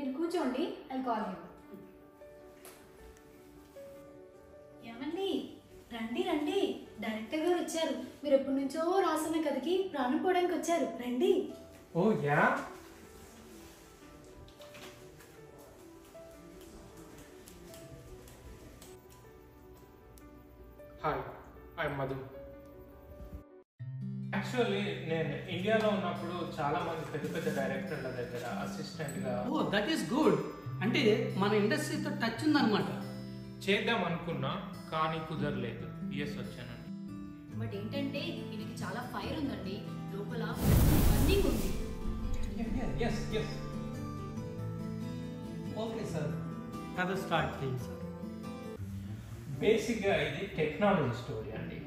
మీరు కూర్చోండి, I call you. ఏమండి, రండి రండి, డైరెక్టర్ గారు వచ్చారు. మీరు ఎప్పటి నుంచో రాస్తున్న కథకి ప్రాణం పోవడానికి వచ్చారు, రండి. Oh yeah. Hi, I'm Madhu. Actually నేను ఇండియాలో ఉన్నప్పుడు చాలా మంది పెద్ద పెద్ద డైరెక్టర్ల దగ్గర అసిస్టెంట్గా దట్ ఈస్ గుడ్. అంటే మన ఇండస్ట్రీతో టచ్ ఉందన్నమాట. చేద్దాం అనుకున్నా కానీ కుదరలేదు. యూఎస్ వచ్చానండి. బట్ ఏంటంటే ఈయనకి చాలా ఫైర్ ఉందండి, లోపల రన్నింగ్ ఉంది. Yes yes. ఓకే సార్, కథ స్టార్ట్ చేయండి సార్. బేసిక్గా ఇది టెక్నాలజీ స్టోరీ అండి.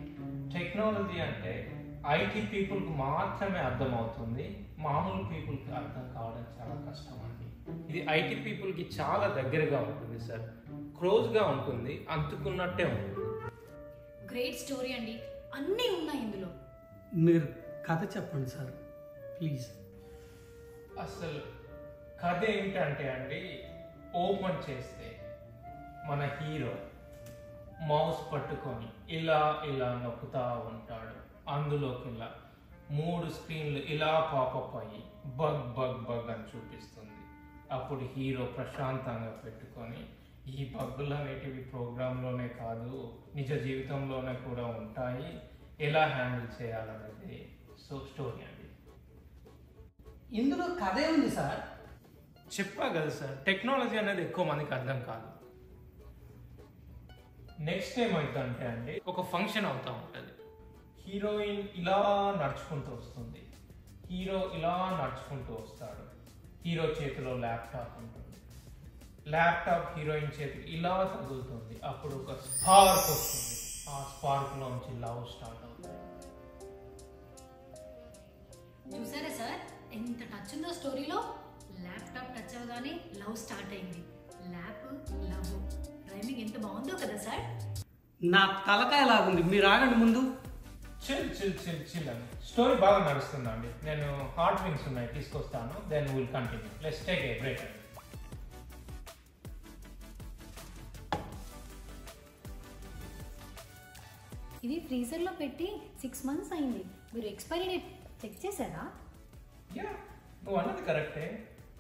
టెక్నాలజీ అంటే ఐటీ పీపుల్కి మాత్రమే అర్థమవుతుంది, మామూలు పీపుల్కి అర్థం కావడం చాలా కష్టం అండి. ఇది ఐటీ పీపుల్కి చాలా దగ్గరగా ఉంటుంది సార్, క్లోజ్గా ఉంటుంది, అంతుకున్నట్టే ఉంటుంది. గ్రేట్ స్టోరీ అండి, అన్నీ ఉన్నాయి ఇందులో. మీరు కథ చెప్పండి సార్ ప్లీజ్. అసలు కథ ఏంటంటే అండి, ఓపెన్ చేస్తే మన హీరో మౌస్ పట్టుకొని ఇలా ఇలా నొక్కుతా ఉంటాడు. అందులోకి ఇలా 3 స్క్రీన్లు ఇలా పాపప్ అయ్యి బగ్ బగ్ బగ్ అని చూపిస్తుంది. అప్పుడు హీరో ప్రశాంతంగా పెట్టుకొని ఈ బగ్గులు అనేటివి ప్రోగ్రాంలోనే కాదు నిజ జీవితంలోనే కూడా ఉంటాయి, ఎలా హ్యాండిల్ చేయాలనేది స్టోరీ అండి. ఇందులో కథే ఉంది సార్. చెప్పా కదా సార్, టెక్నాలజీ అనేది ఎక్కువ మందికి అర్థం కాదు. నెక్స్ట్ ఏమవుతుందంటే అండి, ఒక ఫంక్షన్ అవుతూ ఉంటుంది. హీరోయిన్ ఇలా నడుచుకుంటూ వస్తుంది, హీరో ఇలా నడుచుకుంటూ వస్తాడు. హీరో చేతిలో ల్యాప్టాప్ ఉంటుంది, ల్యాప్టాప్ హీరోయిన్ చేతికి ఇలా తగులుతుంది. అప్పుడు ఒక స్పార్క్ వస్తుంది, ఆ స్పార్క్లోంచి లవ్ స్టార్ట్ అవుతుంది. చూసారా సార్, ఎంత టచ్ ఉందో స్టోరీలో. ల్యాప్టాప్ టచ్ అవగానే లవ్ స్టార్ట్ అయింది. ల్యాప్ లవ్ రైమింగ్ ఎంత బాగుందో కదా సార్. నా తలకాయ లాగుంది, మీరు ఆగండి ముందు. చిల్ చిల్ చిల్ చిల్ అని స్టోరీ బాగా నడుస్తుందండి. నేను హాట్ వింగ్స్ ఉన్నాయి తీసుకొస్తాను, then will continue. Let's take a break అండి. ఇది ఫ్రీజర్లో పెట్టి 6 months అయింది. మీరు ఎక్స్పైరీ డేట్ చెక్ చేశారా? యా, నువ్వు అన్నది కరెక్టే.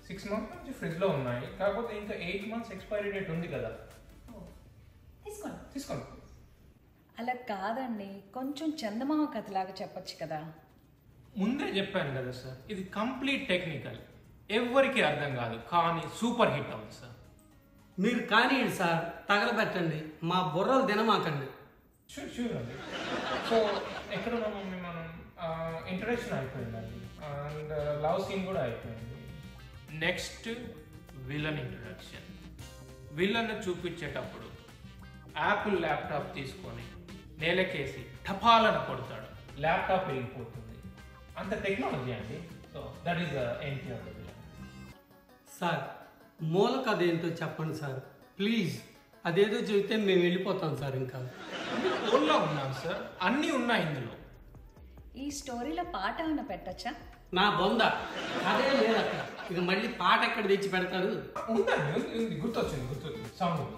6 months నుంచి ఫ్రిడ్జ్లో ఉన్నాయి, కాకపోతే ఇంకా 8 months ఎక్స్పైరీ డేట్ ఉంది కదా. తీసుకోండి. తీసుకోండి. అలా కాదండి, కొంచెం చందమామ కథలాగా చెప్పొచ్చు కదా. ముందే చెప్పాను కదా సార్, ఇది కంప్లీట్ టెక్నికల్, ఎవ్వరికి అర్థం కాదు, కానీ సూపర్ హిట్ అవుతుంది సార్. మీరు కానివ్వండి సార్, తగలబెట్టండి, మా బుర్రలు తినమాకండి. షూర్ షూర్ అండి. సో ఎక్కడ మమ్మీ మనం ఇంట్రడక్షన్ అయిపోయిందండి, అండ్ లవ్ సీన్ కూడా అయిపోయింది. Next villain introduction. విలన్ చూపించేటప్పుడు యాపిల్ ల్యాప్టాప్ తీసుకొని నేలకేసి టపాలను కొడతాడు, ల్యాప్టాప్ వెళ్ళిపోతుంది. అంత టెక్నాలజీ అండి. So that is entry of the villain. Sir మూల కథ ఏంటో చెప్పండి సార్ ప్లీజ్. అదేదో చెబితే మేము వెళ్ళిపోతాం సార్. ఇంకా ఫోన్లో ఉన్నాను సార్, అన్నీ ఉన్నాయి ఇందులో. ఈ స్టోరీలో పాట ఏమైనా పెట్టచ్చా? నా బొంద అదే లేదు అక్కడ. ఇక మళ్ళీ పాట ఎక్కడ తెచ్చి పెడతారు? ఉందండి, ఉంది, గుర్తొచ్చింది sound.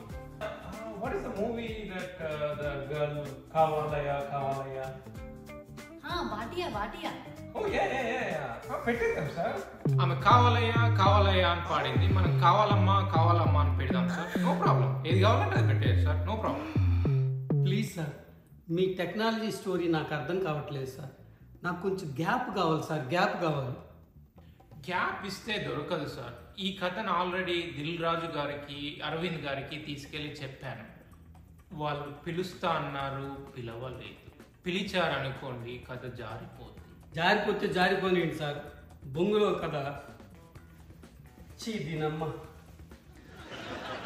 What is the movie that the girl కావాలయా కావాలయా? వాటియా వాటియా. Oh yeah yeah yeah yeah, పెట్టేద్దాం సార్. ఆమె కావాలయ్యా కావాలయ్యా అని పాడింది, మనం కావాలమ్మా కావాలమ్మా అని పెడదాం సార్. నో ప్రాబ్లం, ఏది కావాలంటే అది పెట్టేది sir, no problem. Please sir, మీ టెక్నాలజీ స్టోరీ నాకు అర్థం కావట్లేదు సార్. నాకు కొంచెం గ్యాప్ కావాలి సార్, గ్యాప్ కావాలి. గ్యాప్ ఇస్తే దొరకదు సార్. ఈ కథను ఆల్రెడీ దిల్ రాజు గారికి అరవింద్ గారికి తీసుకెళ్ళి చెప్పాను, వాళ్ళు పిలుస్తా అన్నారు, పిలవలేదు. పిలిచారనుకోండి కథ జారిపోతుంది. జారిపోతే జారిపోనియండి సార్, బొంగులో కదా. దీనమ్మ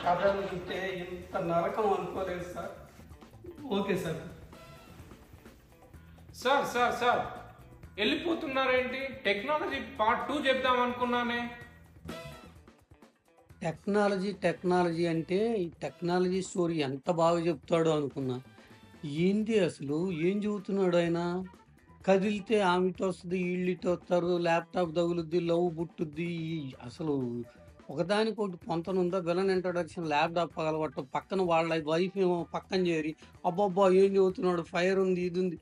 కథ ఉంటే ఇంత నరకం అనుకోలేదు sir. Okay sir. Sir sir sir వెళ్ళిపోతున్నారేంటి? టెక్నాలజీ పార్ట్ 2 చెప్దాం అనుకున్నానే. టెక్నాలజీ అంటే ఈ టెక్నాలజీ స్టోరీ ఎంత బాగా చెప్తాడో అనుకున్నా. ఏంటి అసలు ఏం చెబుతున్నాడు ఆయన? కదిలితే ఆమెతో వస్తుంది, వీళ్ళితో వస్తారు, ల్యాప్టాప్ తగులుద్ది, లవ్ పుట్టుద్ది. అసలు ఒకదానికొకటి పొంతనుందా విలన్ ఇంట్రడక్షన్ ల్యాప్‌టాప్ పగలగొట్టడం, పక్కన వాళ్ళ వైఫ్ ఏమో పక్కన చేరి అబ్బబ్బా! ఏం చెబుతున్నాడు ఫైర్ ఉంది, ఇది ఉంది.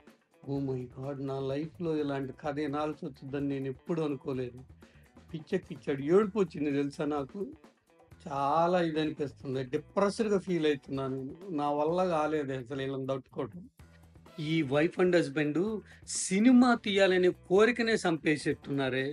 Oh my God! నా లైఫ్‌లో ఇలాంటి కథ వినాల్సొచ్చిద్దని నేనెప్పుడు అనుకోలేదు. పిచ్చెక్కిచ్చాడు. ఏడుపొచ్చింది తెలుసా నాకు. చాలా ఇదనిపిస్తుంది. డిప్రెస్డ్‌గా ఫీల్ అయితున్నాను నేను. నా వల్ల కాలేదు అసలు ఈళ్ళని తట్టుకోవటం. ఈ వైఫ్ అండ్ హస్బెండు సినిమా తీయాలనే కోరికనే చంపేసేట్టున్నారే.